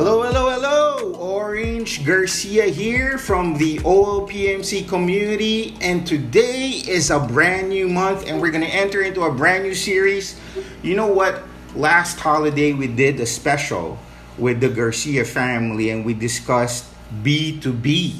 Hello, hello, hello! Orange Garcia here from the OLPMC community, and today is a brand new month and we're gonna enter into a brand new series. You know what? Last holiday we did a special with the Garcia family and we discussed B2B.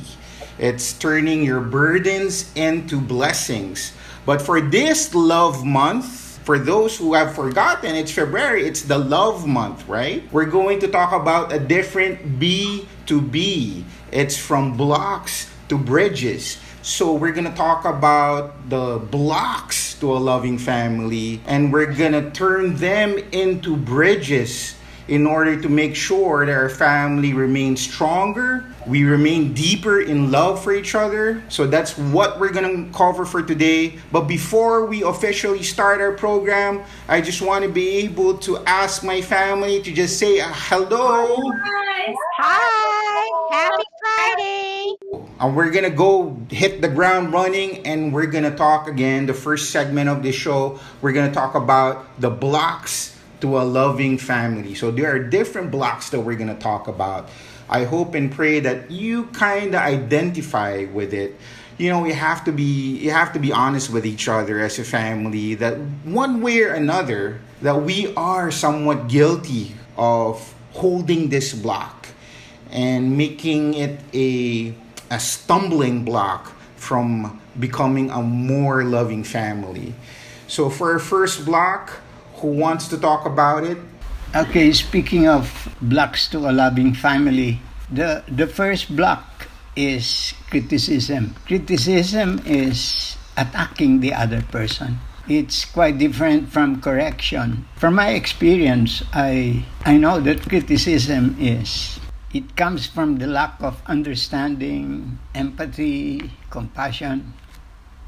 It's turning your burdens into blessings. But for this love month, for those who have forgotten, it's February, it's the love month, right? We're going to talk about a different B2B. It's from blocks to bridges. So we're going to talk about the blocks to a loving family and we're going to turn them into bridges in order to make sure that our family remains stronger, we remain deeper in love for each other. So that's what we're gonna cover for today. But before we officially start our program, I just want to be able to ask my family to just say hello. Hi, happy Friday. And we're gonna go hit the ground running and we're gonna talk again. The first segment of the show, we're gonna talk about the blocks to a loving family. So there are different blocks that we're gonna talk about. I hope and pray that you kind of identify with it. You know, you have to be honest with each other as a family that one way or another that we are somewhat guilty of holding this block and making it a stumbling block from becoming a more loving family. So for our first block, who wants to talk about it? Okay, speaking of blocks to a loving family, the first block is criticism. Criticism is attacking the other person. It's quite different from correction. From my experience, I know that criticism it comes from the lack of understanding, empathy, compassion,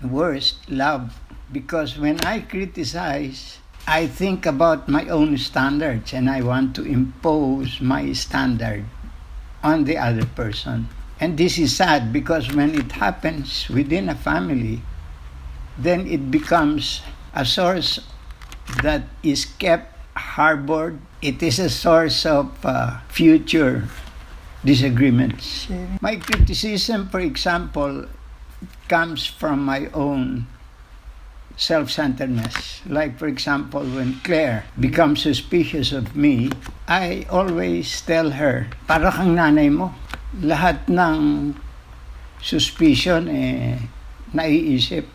worst, love. Because when I criticize, I think about my own standards and I want to impose my standard on the other person. And this is sad because when it happens within a family, then it becomes a source that is kept harbored. It is a source of future disagreements. My criticism, for example, comes from my own self-centeredness. Like, for example, when Claire becomes suspicious of me, I always tell her, para kang nanay mo. Lahat ng suspicion, naiisip.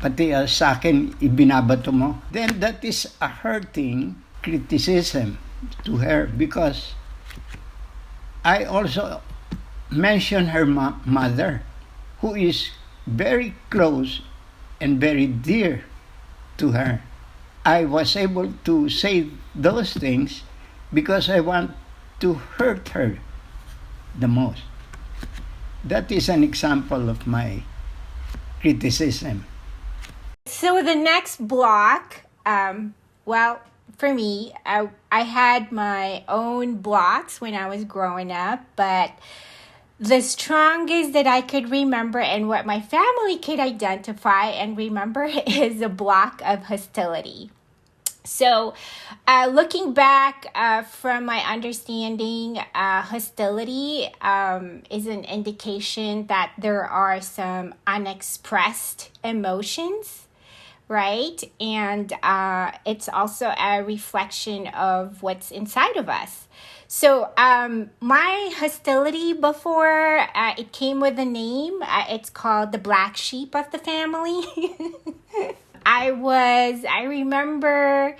Pati sa akin, ibinabato mo. Then that is a hurting criticism to her because I also mention her mother, who is very close and very dear to her. I was able to say those things because I want to hurt her the most. That is an example of my criticism. So the next block, for me, I had my own blocks when I was growing up, but the strongest that I could remember and what my family could identify and remember is a block of hostility. So looking back from my understanding, hostility is an indication that there are some unexpressed emotions, right? And it's also a reflection of what's inside of us. So my hostility before, it came with a name. It's called the black sheep of the family. I remember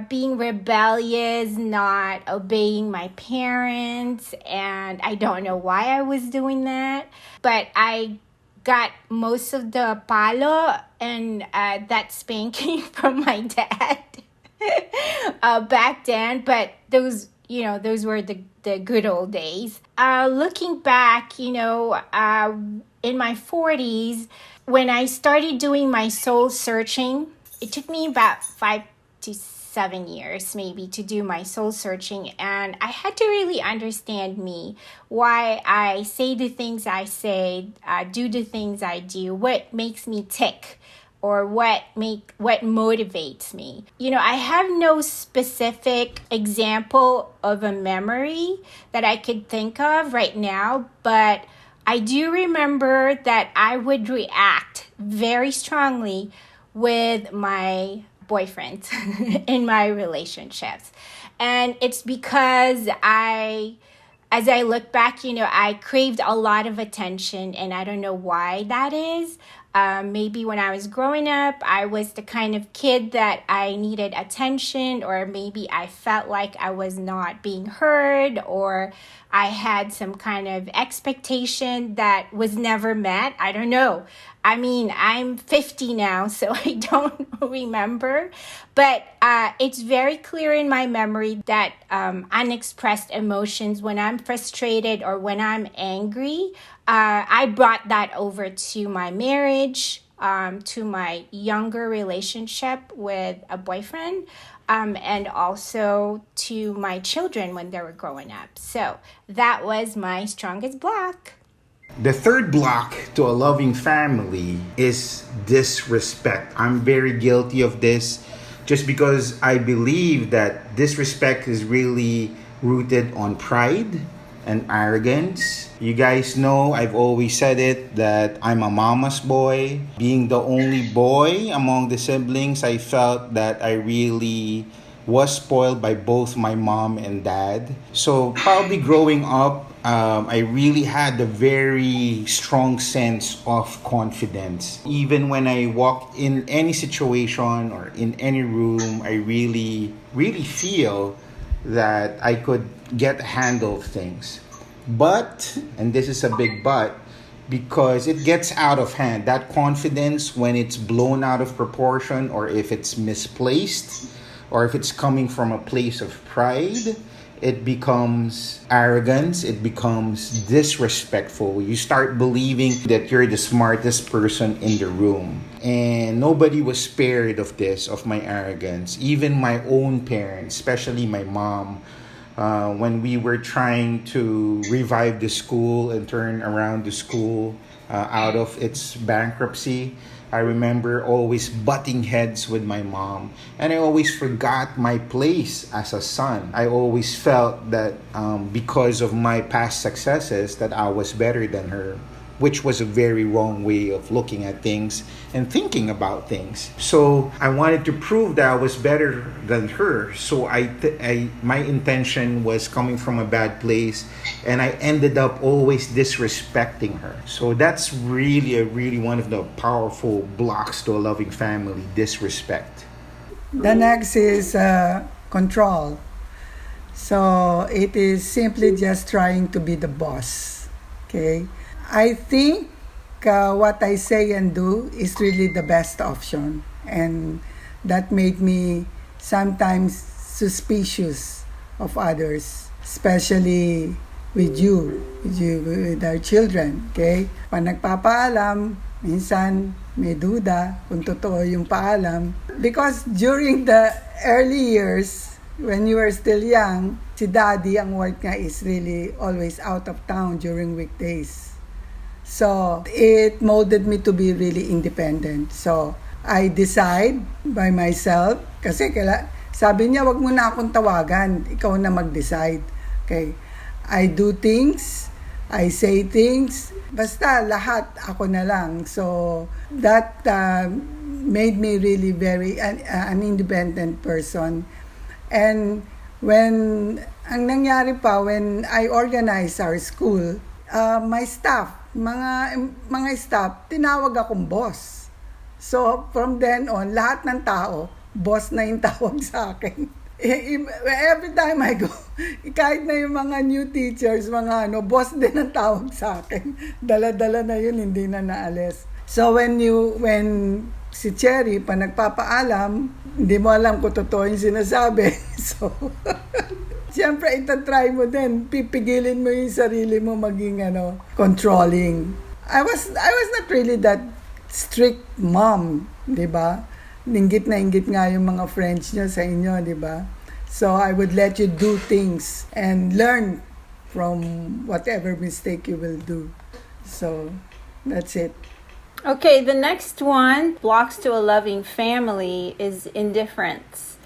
being rebellious, not obeying my parents, and I don't know why I was doing that, but I got most of the palo and that spanking from my dad back then, but those were the good old days. Looking back, in my 40s, when I started doing my soul searching, it took me about 5 to 7 years maybe to do my soul searching. And I had to really understand me, why I say the things I say, do the things I do, what makes me tick, or what motivates me. I have no specific example of a memory that I could think of right now, but I do remember that I would react very strongly with my boyfriends in my relationships. And it's because as I look back, I craved a lot of attention, and I don't know why that is. Maybe when I was growing up, I was the kind of kid that I needed attention, or maybe I felt like I was not being heard, or I had some kind of expectation that was never met. I don't know. I mean, I'm 50 now, so I don't remember. But it's very clear in my memory that unexpressed emotions, when I'm frustrated or when I'm angry, I brought that over to my marriage, to my younger relationship with a boyfriend, and also to my children when they were growing up. So that was my strongest block. The third block to a loving family is disrespect. I'm very guilty of this just because I believe that disrespect is really rooted on pride and arrogance. You guys know I've always said it that I'm a mama's boy. Being the only boy among the siblings, I felt that I really was spoiled by both my mom and dad. So probably growing up, I really had a very strong sense of confidence. Even when I walked in any situation or in any room, I really feel that I could get a handle of things. But, and this is a big but, because it gets out of hand. That confidence, when it's blown out of proportion, or if it's misplaced, or if it's coming from a place of pride, it becomes arrogance, it becomes disrespectful. You start believing that you're the smartest person in the room. And nobody was spared of this, of my arrogance. Even my own parents, especially my mom, when we were trying to revive the school and turn around the school out of its bankruptcy, I remember always butting heads with my mom, and I always forgot my place as a son. I always felt that because of my past successes that I was better than her, which was a very wrong way of looking at things and thinking about things. So I wanted to prove that I was better than her. So my intention was coming from a bad place, and I ended up always disrespecting her. So that's really one of the powerful blocks to a loving family: disrespect. The next is control. So it is simply just trying to be the boss. Okay? I think what I say and do is really the best option. And that made me sometimes suspicious of others, especially with with our children. Okay? Pag nagpapaalam, minsan may duda kung totoo yung paalam. Because during the early years, when you were still young, si daddy, ang work niya is really always out of town during weekdays. So, it molded me to be really independent. So, I decide by myself, kasi sabi niya, wag mo na akong tawagan, ikaw na mag-decide. Okay? I do things, I say things, basta lahat ako na lang. So, that made me really very an independent person. And ang nangyari pa, when I organized our school, my staff, mga staff, tinawag akong boss. So, from then on, lahat ng tao, boss na yung tawag sa akin. Every time I go, kahit na yung mga new teachers, boss din ang tawag sa akin. Dala-dala na yun, hindi na naalis. So, when si Cherry, pa nagpapaalam, hindi mo alam kung totoo yung sinasabi. So, siyempre, itatry mo din. Pipigilin mo yung sarili mo maging controlling. I was not really that strict mom, di ba? Inggit na inggit nga yung mga friends niya sa inyo, di ba? So, I would let you do things and learn from whatever mistake you will do. So, that's it. Okay, the next one, blocks to a loving family, is indifference.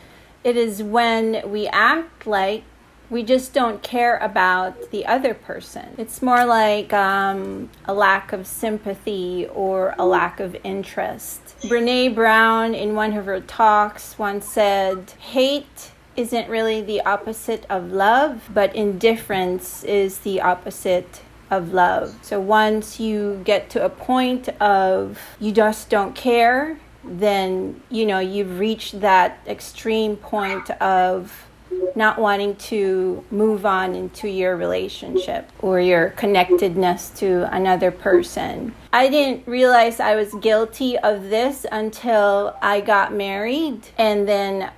It is when we act like we just don't care about the other person. It's more like a lack of sympathy or a lack of interest. Brene Brown, in one of her talks, once said, hate isn't really the opposite of love, but indifference is the opposite of love. So once you get to a point of you just don't care, then you've reached that extreme point of not wanting to move on into your relationship or your connectedness to another person. I didn't realize I was guilty of this until I got married, and then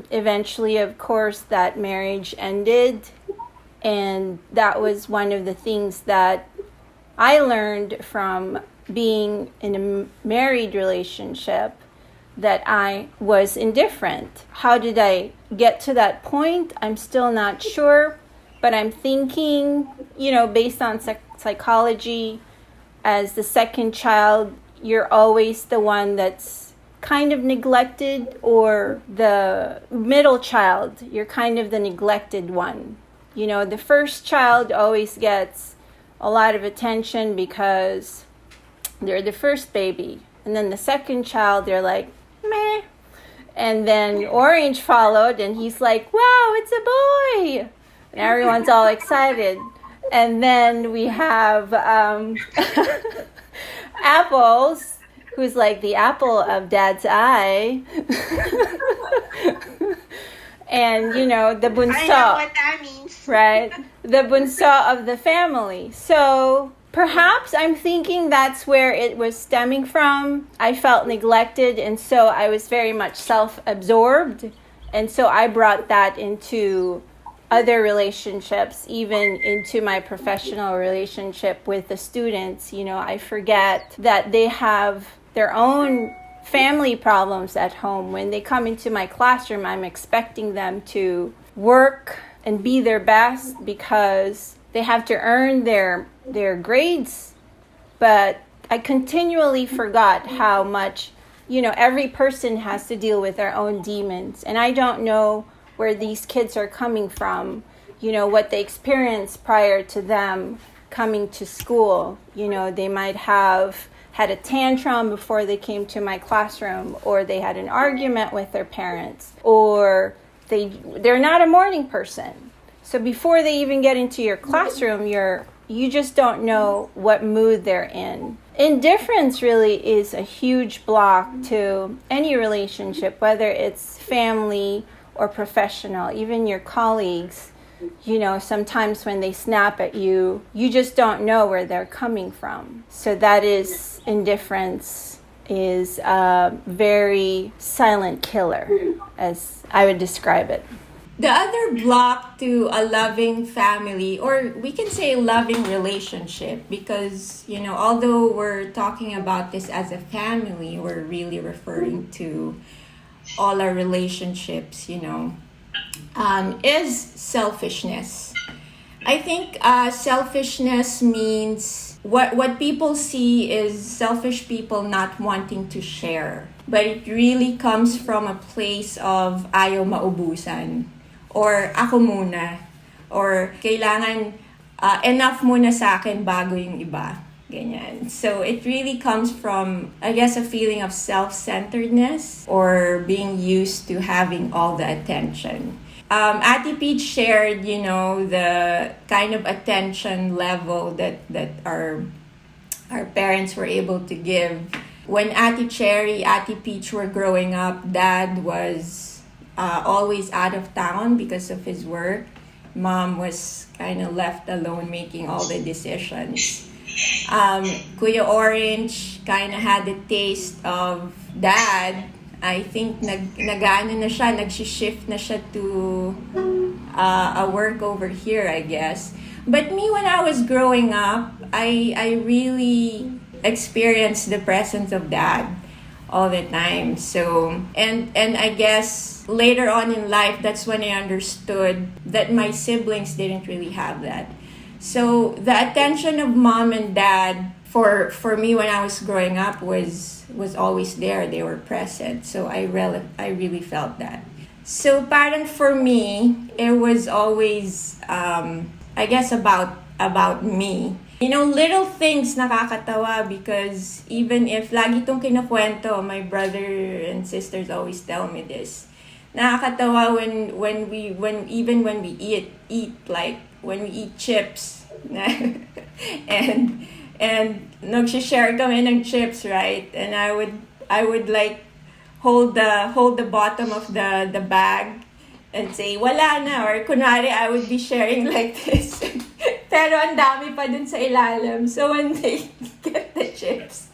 eventually, of course, that marriage ended. And that was one of the things that I learned from being in a married relationship, that I was indifferent. How did I get to that point? I'm still not sure, but I'm thinking, based on psychology, as the second child, you're always the one that's kind of neglected, or the middle child, you're kind of the neglected one. The first child always gets a lot of attention because they're the first baby. And then the second child, they're like, meh. And then Orange followed, and he's like, wow, it's a boy. And everyone's all excited. And then we have Apples, who's like the apple of Dad's eye. And, the bunso. I know what that means. Right? The bunso of the family. So perhaps I'm thinking that's where it was stemming from. I felt neglected, and so I was very much self-absorbed. And so I brought that into other relationships, even into my professional relationship with the students. I forget that they have their own family problems at home. When they come into my classroom, I'm expecting them to work and be their best because they have to earn their grades. But I continually forgot how much, every person has to deal with their own demons. And I don't know where these kids are coming from, what they experienced prior to them coming to school. They might have had a tantrum before they came to my classroom, or they had an argument with their parents, or they're not a morning person. So before they even get into your classroom, you just don't know what mood they're in. Indifference really is a huge block to any relationship, whether it's family or professional, even your colleagues. Sometimes when they snap at you, you just don't know where they're coming from. So that is, indifference is a very silent killer, as I would describe it. The other block to a loving family, or we can say loving relationship, because, although we're talking about this as a family, we're really referring to all our relationships, is selfishness. I think selfishness means what people see is selfish people not wanting to share. But it really comes from a place of ayaw maubusan, or ako muna, or kailangan enough muna sa akin bago yung iba. Ganyan. So it really comes from, I guess, a feeling of self-centeredness or being used to having all the attention. Ate Peach shared, the kind of attention level that our parents were able to give. When Ate Cherry, Ate Peach were growing up, Dad was always out of town because of his work. Mom was kind of left alone making all the decisions. Kuya Orange kind of had a taste of Dad. I think nag-shift na siya to a work over here, I guess. But me, when I was growing up, I really experienced the presence of Dad all the time. So, and I guess later on in life, that's when I understood that my siblings didn't really have that. So the attention of Mom and Dad for me when I was growing up was always there. They were present. So I really felt that. So parang for me, it was always I guess about me. You know, little things nakakatawa because even if lagi tong kinukwento, my brother and sisters always tell me this. Nakakatawa when we eat like when we eat chips and nag-share kami ng chips, right? And I would like hold the bottom of the bag and say wala na, or kunwari I would be sharing like this. Pero ang dami pa dun sa ilalim. So when they get the chips,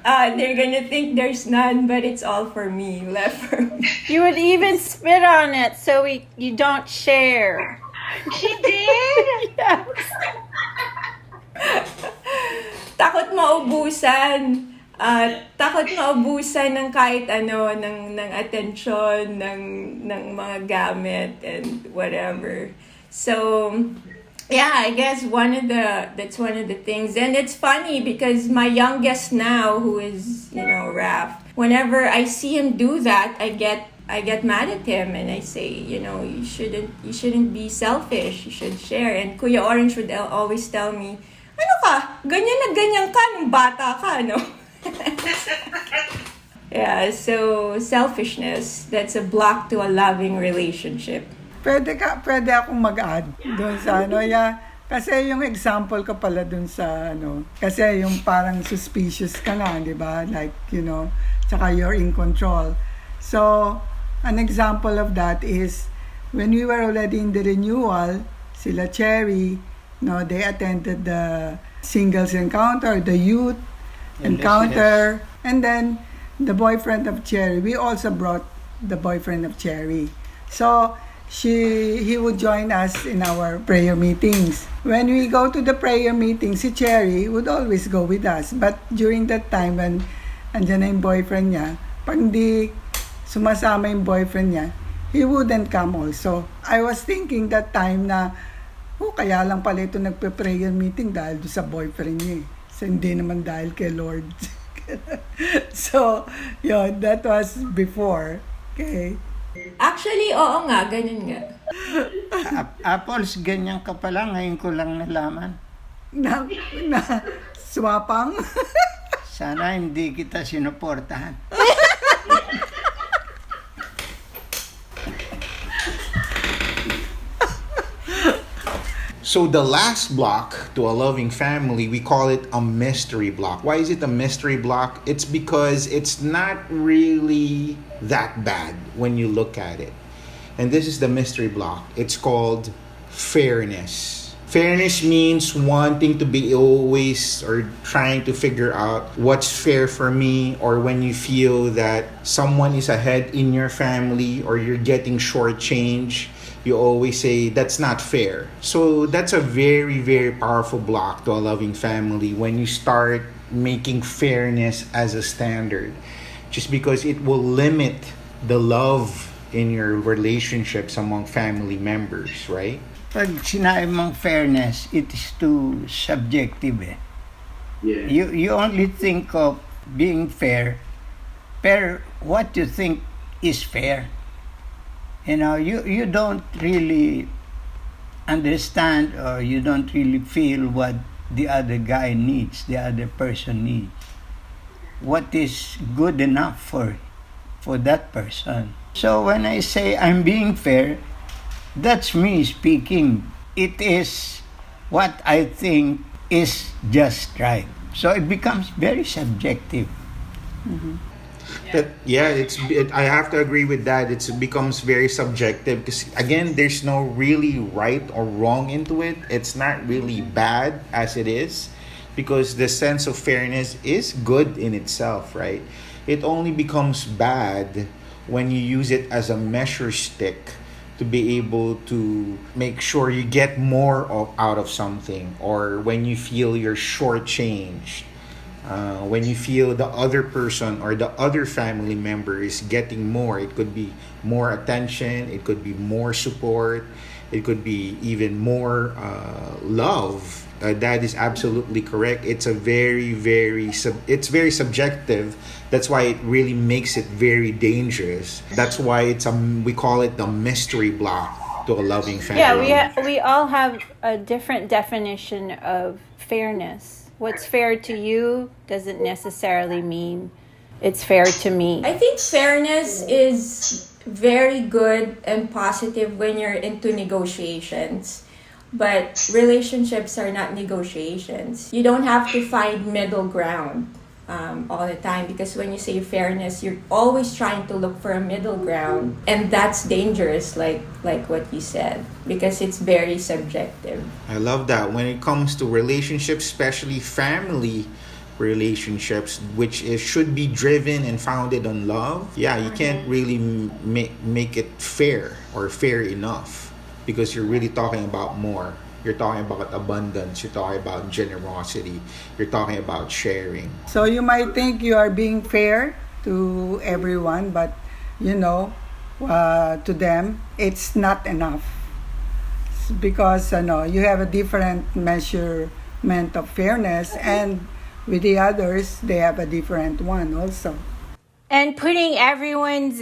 they're gonna think there's none, but it's all for me, left for me. You would even spit on it so you don't share. She did? Yes. Takot maubusan. Takot maubusan ng kahit ano, ng atensyon, ng mga gamit and whatever. So, yeah, I guess that's one of the things. And it's funny because my youngest now, who is, Raph, whenever I see him do that, I get mad at him and I say, you shouldn't be selfish. You should share. And Kuya Orange would always tell me, ano ka? Ganyan na ganyan ka nung bata ka, no? Yeah, so selfishness, that's a block to a loving relationship. Pwede akong mag-add doon sa kasi yung example ko pala doon sa kasi yung parang suspicious ka nga, di ba? Like, tsaka you're in control. So, an example of that is when we were already in the renewal, sila Cherry, they attended the singles encounter, the youth encounter, and then the boyfriend of Cherry. We also brought the boyfriend of Cherry. So, he would join us in our prayer meetings. When we go to the prayer meetings, si Cherry would always go with us. But during that time when andyan na yung boyfriend niya, pag hindi sumasama yung boyfriend niya, he wouldn't come also. I was thinking that time na, kaya lang pala ito nagpe-prayer meeting dahil doon sa boyfriend niya. So, hindi naman dahil kay Lord. So, yun, that was before. Okay. Actually, oo nga, ganun nga. Apples, ganyan ka pala. Ngayon ko lang nalaman. Na swapang. Sana hindi kita sinuportahan. So the last block to a loving family, we call it a mystery block. Why is it a mystery block? It's because it's not really that bad when you look at it. And this is the mystery block. It's called fairness. Fairness means wanting to be always or trying to figure out what's fair for me, or when you feel that someone is ahead in your family or you're getting shortchanged, you always say that's not fair. So that's a very, very powerful block to a loving family when you start making fairness as a standard, just because it will limit the love in your relationships among family members, right? Pag sinabi mong fairness, it is too subjective eh. Yeah. You only think of being fair per what you think is fair. You don't really understand, or you don't really feel what the other guy needs, the other person needs. What is good enough for that person. So when I say I'm being fair, that's me speaking. It is what I think is just right. So it becomes very subjective. Mm-hmm. I have to agree with that. It becomes very subjective because, again, there's no really right or wrong into it. It's not really bad as it is, because the sense of fairness is good in itself, right? It only becomes bad when you use it as a measure stick to be able to make sure you get more out of something, or when you feel you're shortchanged. When you feel the other person or the other family member is getting more. It could be more attention, it could be more support, it could be even more love That is absolutely correct. It's a it's very subjective. That's why it really makes it very dangerous. That's why we call it the mystery block to a loving family. Yeah, we all have a different definition of fairness. What's fair to you doesn't necessarily mean it's fair to me. I think fairness is very good and positive when you're into negotiations. But relationships are not negotiations. You don't have to find middle ground all the time, because when you say fairness, you're always trying to look for a middle ground, and that's dangerous, like what you said, because it's very subjective. I love that. When it comes to relationships, especially family relationships, which should be driven and founded on love, you can't really make it fair or fair enough, because you're really talking about more. You're talking about abundance. You're talking about generosity. You're talking about sharing. So you might think you are being fair to everyone, but to them, it's not enough. Because you have a different measurement of fairness, and with the others, they have a different one also. And putting everyone's,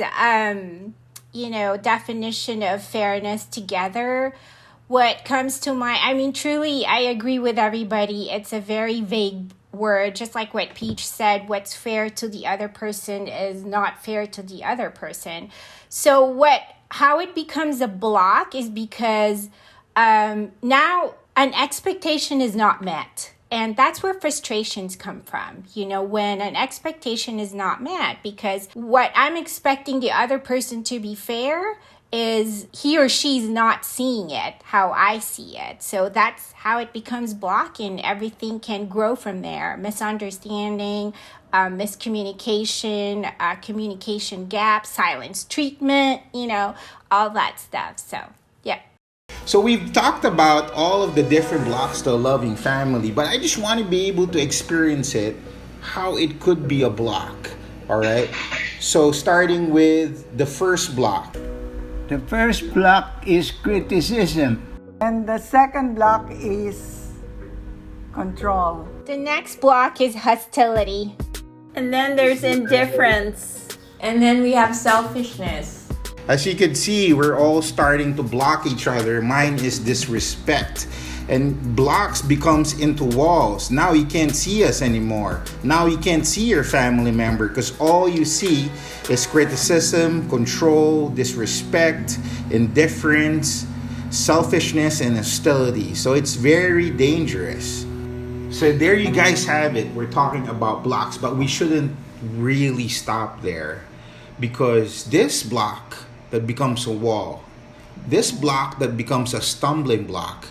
definition of fairness together, what comes to mind, truly, I agree with everybody. It's a very vague word, just like what Peach said. What's fair to the other person is not fair to the other person. So how it becomes a block is because now an expectation is not met. And that's where frustrations come from, when an expectation is not met, because what I'm expecting the other person to be fair is he or she's not seeing it how I see it. So that's how it becomes block, and everything can grow from there. Misunderstanding, miscommunication, communication gap, silence treatment, all that stuff. So, yeah. So we've talked about all of the different blocks to a loving family, but I just want to be able to experience it, how it could be a block. All right. So starting with the first block. The first block is criticism. And the second block is control. The next block is hostility. And then there's indifference. And then we have selfishness. As you can see, we're all starting to block each other. Mine is disrespect. And blocks becomes into walls. Now you can't see us anymore. Now you can't see your family member, because all you see is criticism, control, disrespect, indifference, selfishness, and hostility. So it's very dangerous. So there you guys have it. We're talking about blocks, but we shouldn't really stop there, because this block that becomes a wall, this block that becomes a stumbling block,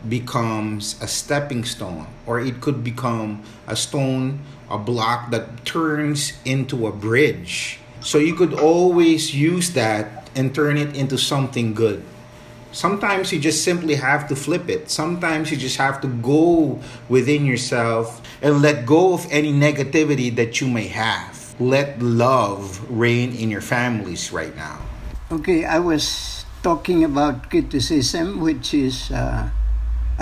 becomes a stepping stone, or it could become a stone, a block that turns into a bridge. So you could always use that and turn it into something good. Sometimes you just simply have to flip it. Sometimes you just have to go within yourself and let go of any negativity that you may have. Let love reign in your families right now. Okay, I was talking about criticism, which is a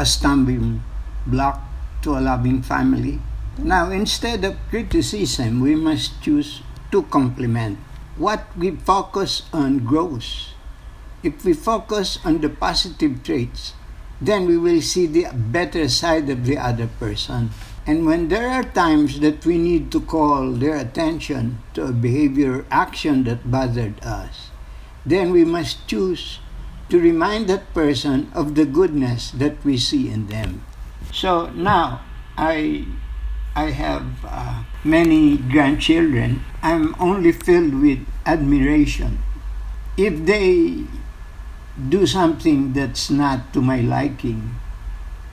stumbling block to a loving family. Now, instead of criticism, we must choose to compliment. What we focus on grows. If we focus on the positive traits, then we will see the better side of the other person. And when there are times that we need to call their attention to a behavior or action that bothered us, then we must choose to remind that person of the goodness that we see in them. So now, I have many grandchildren. I'm only filled with admiration. If they do something that's not to my liking,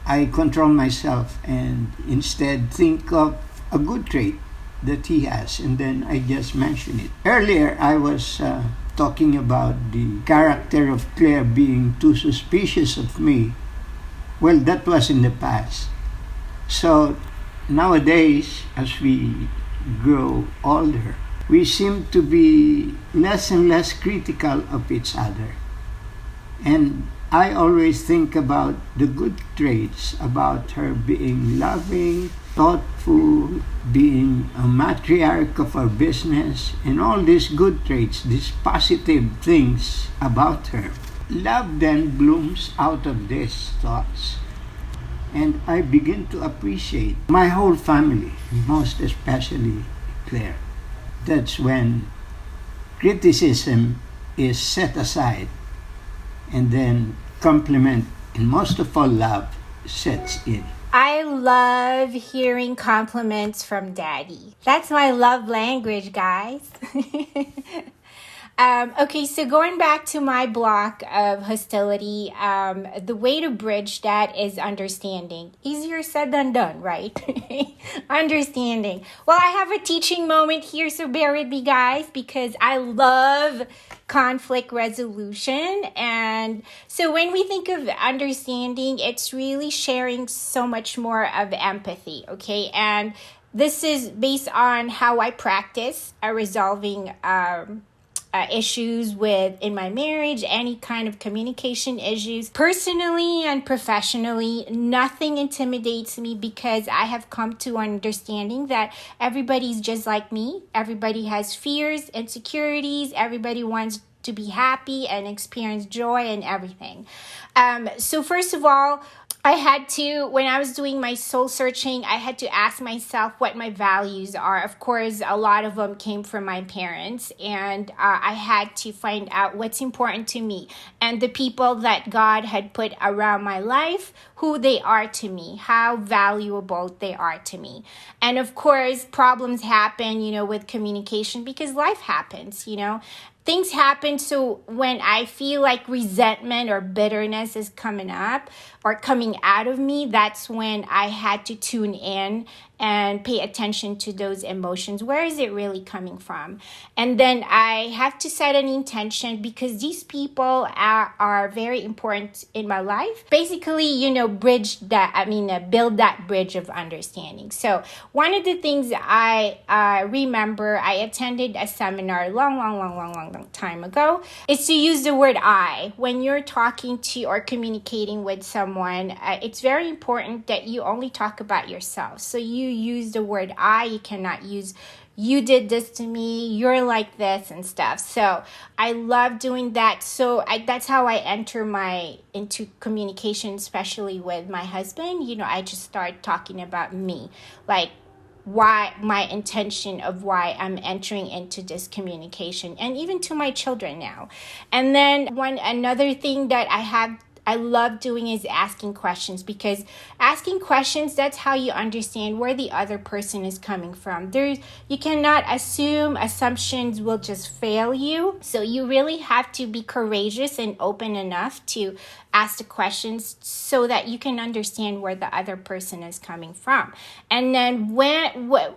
I control myself and instead think of a good trait that he has, and then I just mention it. Earlier, I was talking about the character of Claire being too suspicious of me. Well, that was in the past. So nowadays, as we grow older, we seem to be less and less critical of each other. And I always think about the good traits about her being loving, thoughtful, being a matriarch of our business, and all these good traits, these positive things about her. Love then blooms out of these thoughts. And I begin to appreciate my whole family, most especially Claire. That's when criticism is set aside, and then compliment and most of all love sets in. I love hearing compliments from daddy. That's my love language, guys. Okay, so going back to my block of hostility, the way to bridge that is understanding. Easier said than done, right? Understanding. Well, I have a teaching moment here, so bear with me, guys, because I love conflict resolution. And so when we think of understanding, it's really sharing so much more of empathy, okay? And this is based on how I practice resolving issues in my marriage, any kind of communication issues. Personally and professionally, nothing intimidates me because I have come to understanding that everybody's just like me. Everybody has fears, insecurities. Everybody wants to be happy and experience joy and everything. So first of all, I had to, when I was doing my soul searching, I had to ask myself what my values are. Of course, a lot of them came from my parents, and I had to find out what's important to me and the people that God had put around my life, who they are to me, how valuable they are to me. And of course, problems happen, with communication because life happens, Things happen, so when I feel like resentment or bitterness is coming up or coming out of me, that's when I had to tune in and pay attention to those emotions. Where is it really coming from? And then I have to set an intention because these people are very important in my life. Basically, build that bridge of understanding. So one of the things I remember, I attended a seminar long time ago, is to use the word I. When you're talking to or communicating with someone, it's very important that you only talk about yourself. So you use the word I. You cannot use you did this to me, you're like this and stuff. So I love doing that. So that's how I enter into communication, especially with my husband. I just start talking about me, like why my intention of why I'm entering into this communication, and even to my children now. And then another thing that I love doing is asking questions, because asking questions, that's how you understand where the other person is coming from. You cannot assume. Assumptions will just fail you. So you really have to be courageous and open enough to ask the questions so that you can understand where the other person is coming from. And then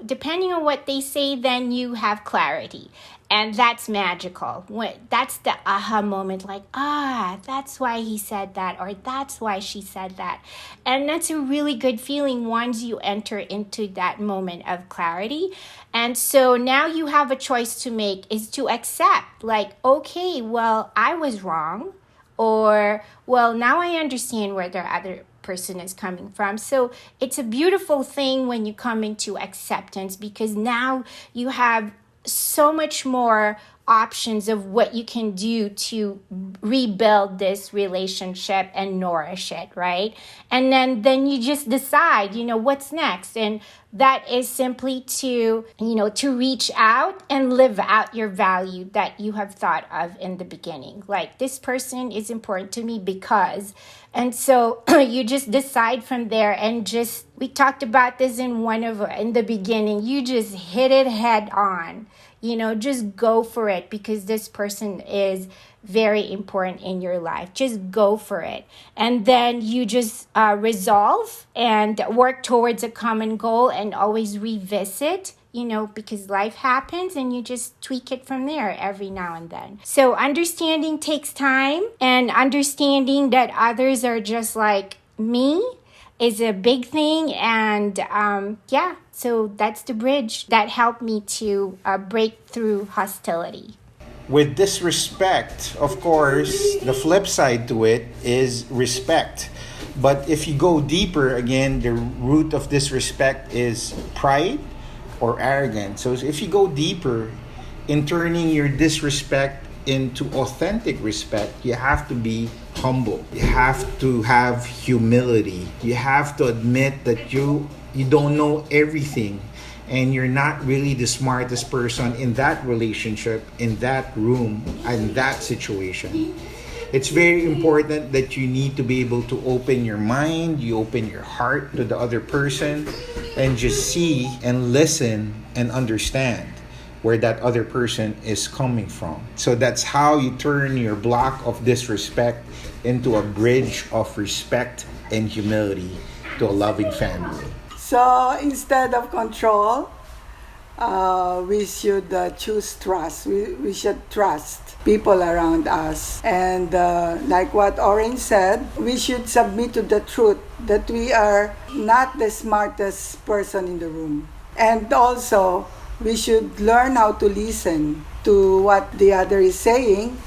depending on what they say, then you have clarity. And that's magical. That's the aha moment, like, that's why he said that, or that's why she said that. And that's a really good feeling once you enter into that moment of clarity. And so now you have a choice to make, is to accept, like, okay, well, I was wrong. Or, well, now I understand where the other person is coming from. So it's a beautiful thing when you come into acceptance, because now you have so much more options of what you can do to rebuild this relationship and nourish it, right? And then you just decide, what's next. And that is simply to reach out and live out your value that you have thought of in the beginning. Like, this person is important to me because, and so you just decide from there, and we talked about this in the beginning, you just hit it head on. Just go for it, because this person is very important in your life. Just go for it. And then you just resolve and work towards a common goal, and always revisit, because life happens, and you just tweak it from there every now and then. So understanding takes time, and understanding that others are just like me is a big thing. And so that's the bridge that helped me to break through hostility. With disrespect, of course, the flip side to it is respect. But if you go deeper, again, the root of disrespect is pride or arrogance. So if you go deeper in turning your disrespect into authentic respect, you have to be humble. You have to have humility. You have to admit that you don't know everything and you're not really the smartest person in that relationship, in that room, in that situation. It's very important that you need to be able to open your mind, you open your heart to the other person, and just see and listen and understand where that other person is coming from. So that's how you turn your block of disrespect into a bridge of respect and humility to a loving family. So instead of control, we should choose trust. We should trust people around us. And like what Orange said, we should submit to the truth that we are not the smartest person in the room. And also, we should learn how to listen to what the other is saying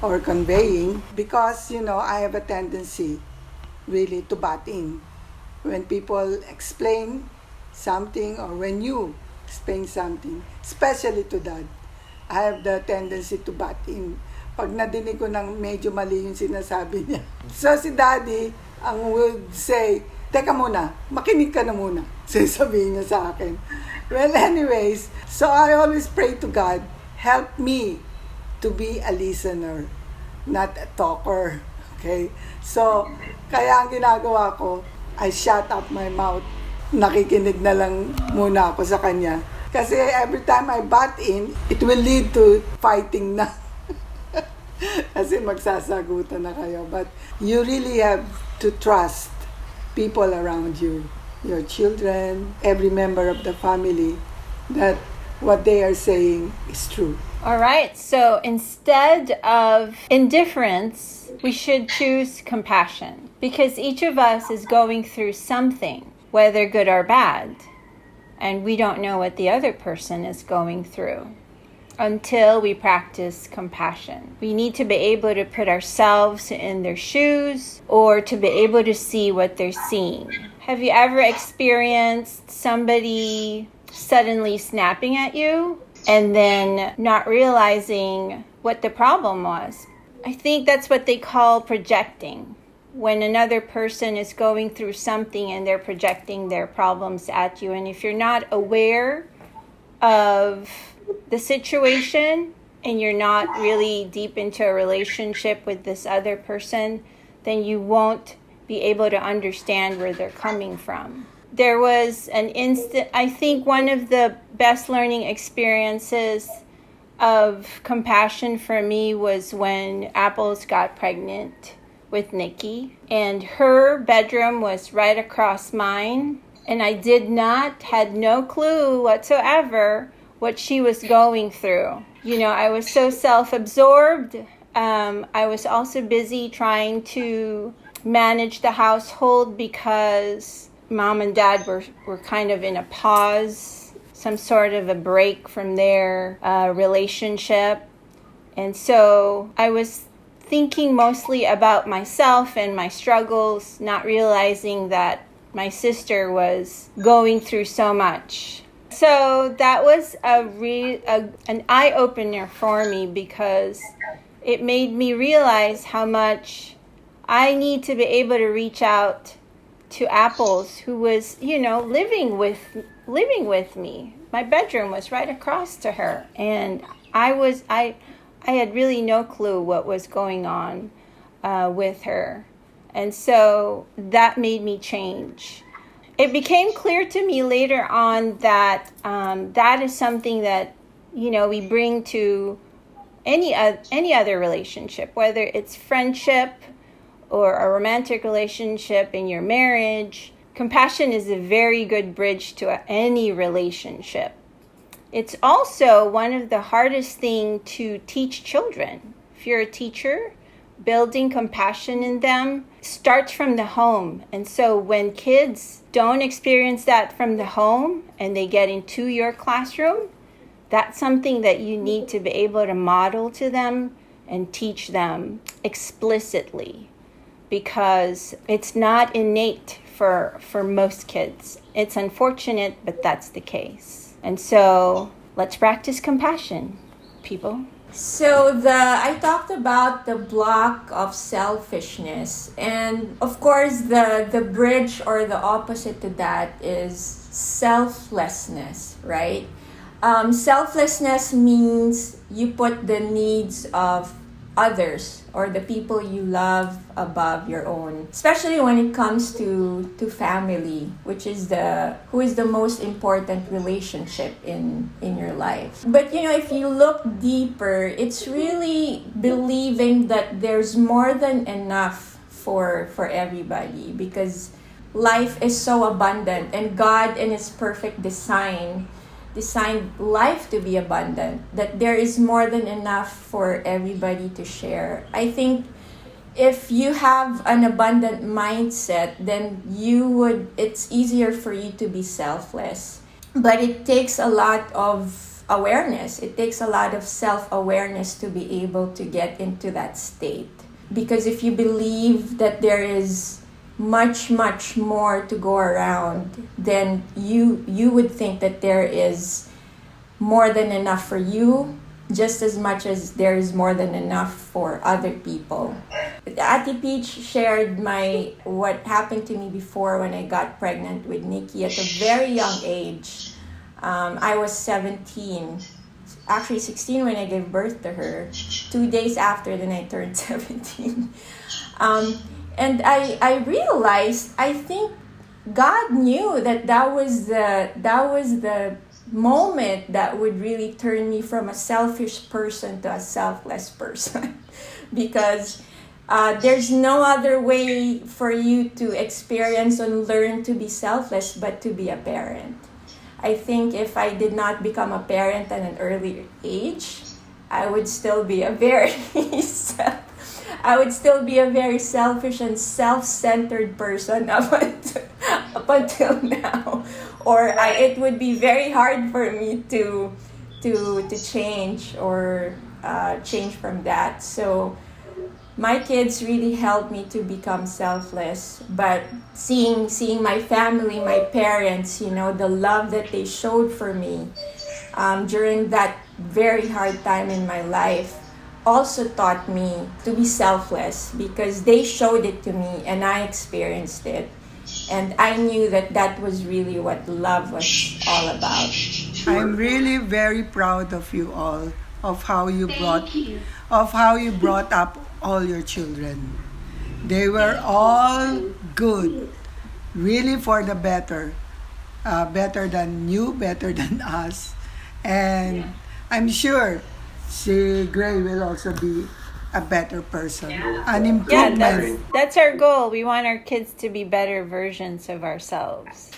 or conveying, because, I have a tendency really to butt in. When people explain something or when you explain something, especially to Dad, I have the tendency to butt in. Pag nadinig ko ng medyo mali yung sinasabi niya. So si Daddy, ang would say, teka muna, makinig ka na muna. Sasabihin niya sa akin. Well, anyways, so I always pray to God, help me to be a listener, not a talker. Okay? So, kaya ang ginagawa ko, I shut up my mouth. Nakikinig na lang muna ako sa kanya. Kasi every time I butt in, it will lead to fighting na. Kasi magsasagutan na kayo. But you really have to trust people around you, your children, every member of the family, that what they are saying is true. All right, so instead of indifference, we should choose compassion, because each of us is going through something, whether good or bad, and we don't know what the other person is going through until we practice compassion. We need to be able to put ourselves in their shoes or to be able to see what they're seeing. Have you ever experienced somebody suddenly snapping at you and then not realizing what the problem was? I think that's what they call projecting. When another person is going through something and they're projecting their problems at you, and if you're not aware of the situation and you're not really deep into a relationship with this other person, then you won't be able to understand where they're coming from. There was an instant, I think one of the best learning experiences of compassion for me was when Apples got pregnant with Nikki, and her bedroom was right across mine, and I had no clue whatsoever what she was going through. I was so self-absorbed. I was also busy trying to manage the household because Mom and Dad were kind of in a pause, some sort of a break from their relationship. And so I was thinking mostly about myself and my struggles, not realizing that my sister was going through so much. So that was an eye-opener for me, because it made me realize how much I need to be able to reach out to Apples, who was, living with me. My bedroom was right across to her, and I had really no clue what was going on with her. And so that made me change. It became clear to me later on that that is something that, we bring to any other relationship, whether it's friendship or a romantic relationship in your marriage. Compassion is a very good bridge to any relationship. It's also one of the hardest things to teach children. If you're a teacher, building compassion in them starts from the home. And so when kids don't experience that from the home and they get into your classroom, That's something that you need to be able to model to them and teach them explicitly, because it's not innate for most kids. It's unfortunate, but that's the case. And so let's practice compassion, people. So I talked about the block of selfishness, and of course the bridge or the opposite to that is selflessness, right? Selflessness means you put the needs of others or the people you love above your own, especially when it comes to family, which is who is the most important relationship in your life. But if you look deeper, it's really believing that there's more than enough for everybody, because life is so abundant, and God in his perfect designed life to be abundant, that there is more than enough for everybody to share. I think if you have an abundant mindset, then it's easier for you to be selfless. But it takes a lot of awareness. It takes a lot of self-awareness to be able to get into that state. Because if you believe that there is much more to go around, then you would think that there is more than enough for you, just as much as there is more than enough for other people. Ate Peach shared what happened to me before when I got pregnant with Nikki at a very young age. I was 17, actually 16 when I gave birth to her. 2 days after, then I turned 17. And I realized, I think God knew that was the moment that would really turn me from a selfish person to a selfless person. Because there's no other way for you to experience and learn to be selfless but to be a parent. I think if I did not become a parent at an early age, I would still be a very selfish and self-centered person up until now. Or it would be very hard for me to change or change from that. So my kids really helped me to become selfless. But seeing my family, my parents, the love that they showed for me during that very hard time in my life also taught me to be selfless, because they showed it to me and I experienced it. And I knew that was really what love was all about. I'm really very proud of you all, of how you brought up all your children. They were all good, really for the better, better than you, better than us. And I'm sure si Gray will also be a better person, an improvement. Yeah, that's our goal. We want our kids to be better versions of ourselves.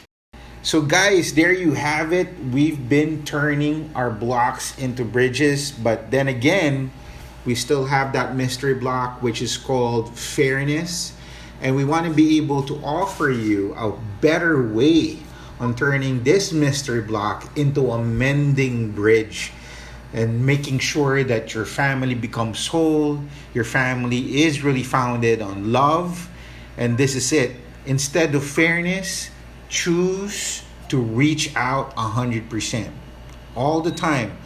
So guys, there you have it. We've been turning our blocks into bridges, but then again, we still have that mystery block, which is called fairness. And we want to be able to offer you a better way on turning this mystery block into a mending bridge, and making sure that your family becomes whole, your family is really founded on love. And this is it. Instead of fairness, choose to reach out 100%. All the time,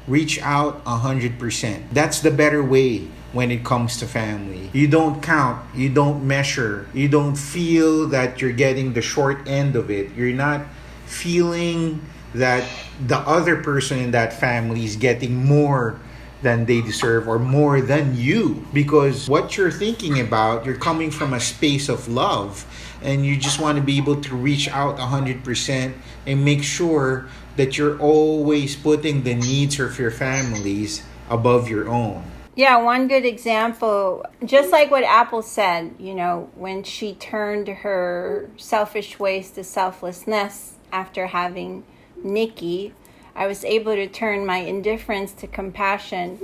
reach out 100%. That's the better way when it comes to family. You don't count, you don't measure, you don't feel that you're getting the short end of it. You're not feeling that the other person in that family is getting more than they deserve or more than you, because what you're thinking about, you're coming from a space of love, and you just want to be able to reach out 100% and make sure that you're always putting the needs of your families above your own. Yeah, one good example, just like what Apple said, when she turned her selfish ways to selflessness after having Nikki, I was able to turn my indifference to compassion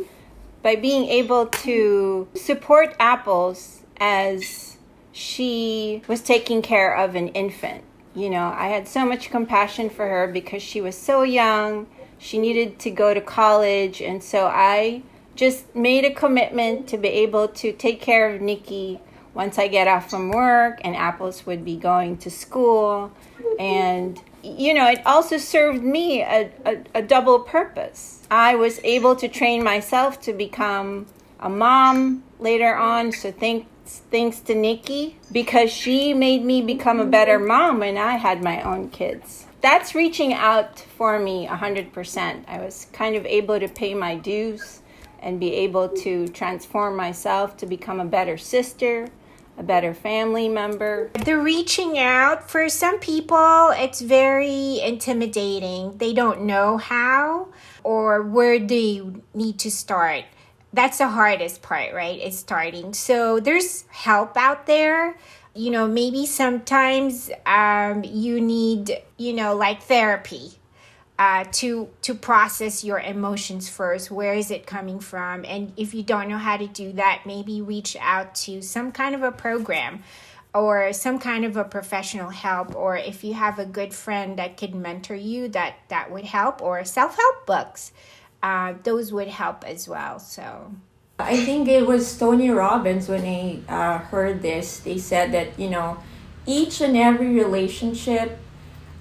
by being able to support Apples as she was taking care of an infant. I had so much compassion for her because she was so young. She needed to go to college, and so I just made a commitment to be able to take care of Nikki once I get off from work, and Apples would be going to school. And, you know, it also served me a double purpose. I was able to train myself to become a mom later on, so thanks to Nikki, because she made me become a better mom when I had my own kids. That's reaching out for me 100%. I was kind of able to pay my dues and be able to transform myself to become a better sister, a better family member. The reaching out, for some people, it's very intimidating. They don't know how or where they need to start. That's the hardest part, right? Is starting. So there's help out there. You know, maybe sometimes you need, you know, like therapy to process your emotions first. Where is it coming from? And if you don't know how to do that, maybe reach out to some kind of a program or some kind of a professional help. Or if you have a good friend that could mentor you, that would help. Or self-help books, those would help as well. So I think it was Tony Robbins when I heard this. They said that, you know, each and every relationship,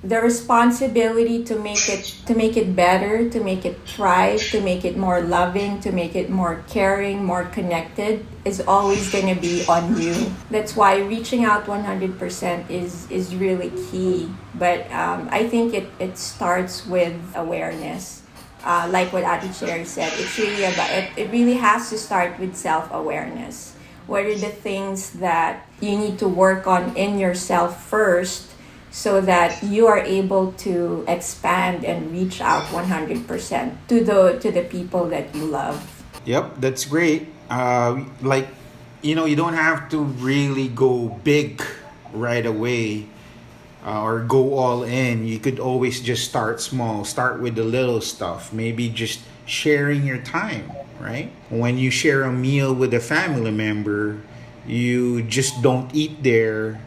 the responsibility to make it better, to make it thrive, to make it more loving, to make it more caring, more connected, is always going to be on you. That's why reaching out 100% is really key. But I think it starts with awareness. Like what Ate Cherry said, it's really about it really has to start with self-awareness. What are the things that you need to work on in yourself first so that you are able to expand and reach out 100% to the people that you love. Yep, that's great. Like, you know, you don't have to really go big right away. Or go all in. You could always just start small. Start with the little stuff. Maybe just sharing your time, right? When you share a meal with a family member, you just don't eat there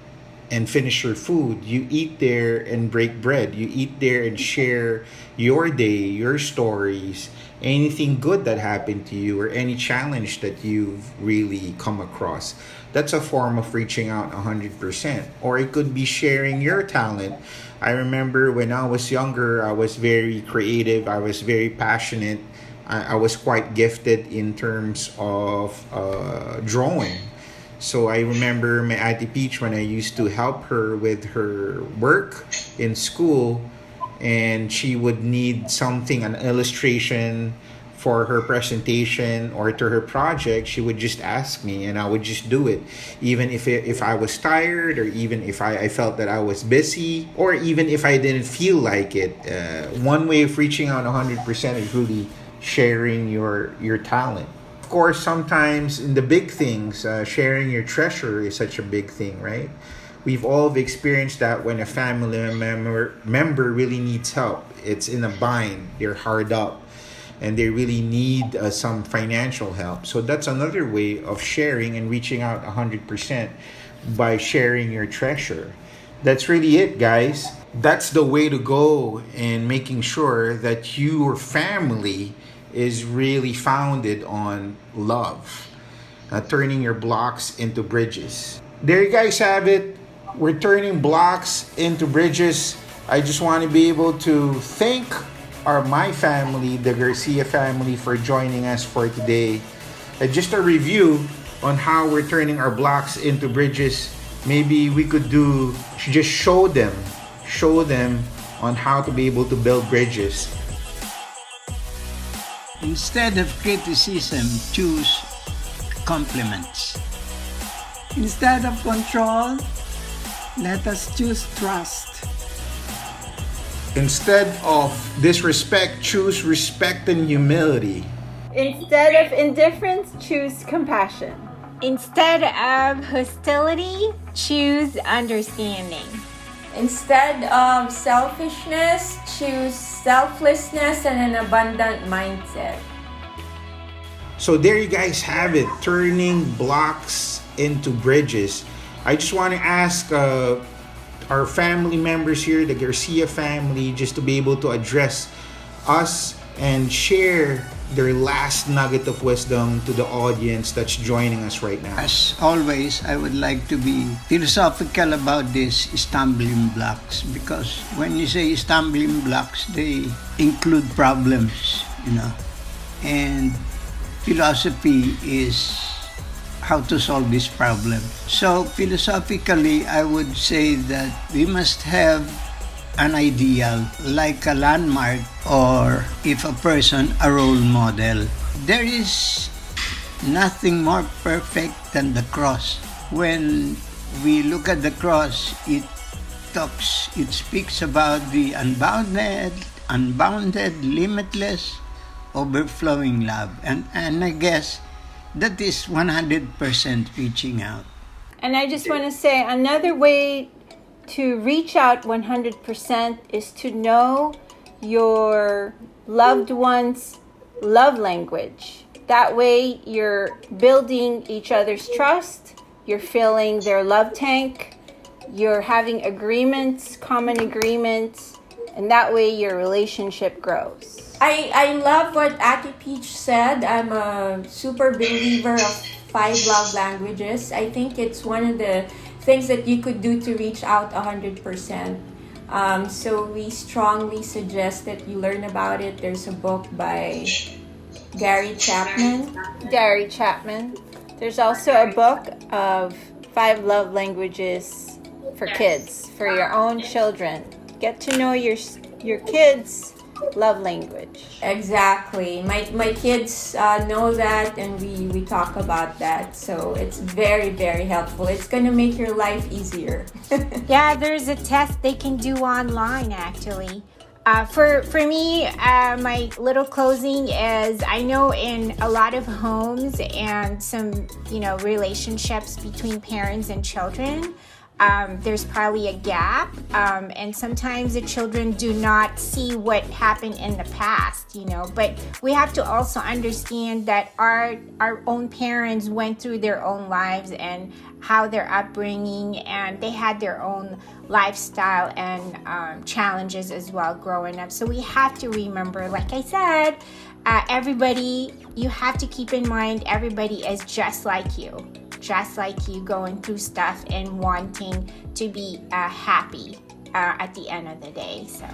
and finish your food. You eat there and break bread. You eat there and share your day, your stories, anything good that happened to you, or any challenge that you've really come across. That's a form of reaching out 100%. Or it could be sharing your talent. I remember when I was younger, I was very creative. I was very passionate. I was quite gifted in terms of drawing. So I remember my Auntie Peach when I used to help her with her work in school, and she would need something, an illustration for her presentation or to her project, she would just ask me and I would just do it. Even if I was tired, or even if I felt that I was busy, or even if I didn't feel like it. One way of reaching out 100% is really sharing your talent. Of course, sometimes in the big things, sharing your treasure is such a big thing, right? We've all experienced that when a family member really needs help. It's in a bind, they're hard up, and they really need some financial help. So that's another way of sharing and reaching out 100% by sharing your treasure. That's really it, guys. That's the way to go in making sure that your family is really founded on love, turning your blocks into bridges. There you guys have it. We're turning blocks into bridges. I just want to be able to thank my family, the Garcia family, for joining us for today. Just a review on how we're turning our blocks into bridges. Maybe we could just show them on how to be able to build bridges. Instead of criticism, choose compliments. Instead of control, let us choose trust. Instead of disrespect, choose respect and humility. Instead of indifference, choose compassion. instead of hostility, choose understanding. Instead of selfishness, choose selflessness and an abundant mindset. So there you guys have it, turning blocks into bridges. I just want to ask our family members here, the Garcia family, just to be able to address us and share their last nugget of wisdom to the audience that's joining us right now. As always, I would like to be philosophical about these stumbling blocks, because when you say stumbling blocks, they include problems, and philosophy is how to solve this problem. So philosophically, I would say that we must have an ideal, like a landmark, or if a person, a role model. There is nothing more perfect than the cross. When we look at the cross, it speaks about the unbounded, limitless, overflowing love. And I guess that is 100% reaching out. And I just want to say another way to reach out 100% is to know your loved one's love language. That way you're building each other's trust, you're filling their love tank, you're having agreements, common agreements, and that way your relationship grows. I love what Ati Peach said. I'm a super believer of 5 love languages. I think it's one of the things that you could do to reach out 100%. So we strongly suggest that you learn about it. There's a book by Gary Chapman. There's also a book of 5 love languages for kids, for your own children. Get to know your kids' love language. Exactly. My kids know that, and we talk about that. So it's very, very helpful. It's going to make your life easier. Yeah, there's a test they can do online actually. For me, my little closing is, I know in a lot of homes and some relationships between parents and children, there's probably a gap, and sometimes the children do not see what happened in the past, but we have to also understand that our own parents went through their own lives and how their upbringing, and they had their own lifestyle and challenges as well growing up. So we have to remember, like I said, everybody, you have to keep in mind, everybody is just like you, going through stuff and wanting to be happy at the end of the day. So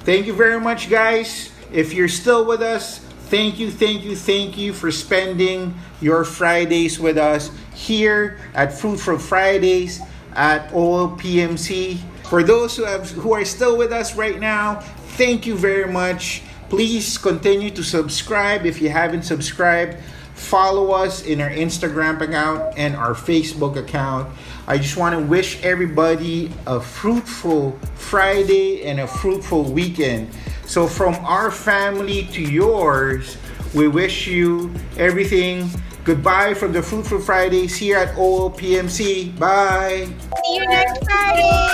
thank you very much, guys. If you're still with us, thank you for spending your Fridays with us here at Fruitful Fridays at OLPMC. For those who are still with us right now, thank you very much. Please continue to subscribe if you haven't subscribed. Follow us in our Instagram account and our Facebook account. I just want to wish everybody a fruitful Friday and a fruitful weekend. So from our family to yours, we wish you everything. Goodbye from the Fruitful Fridays here at OLPMC. Bye. see you next Friday.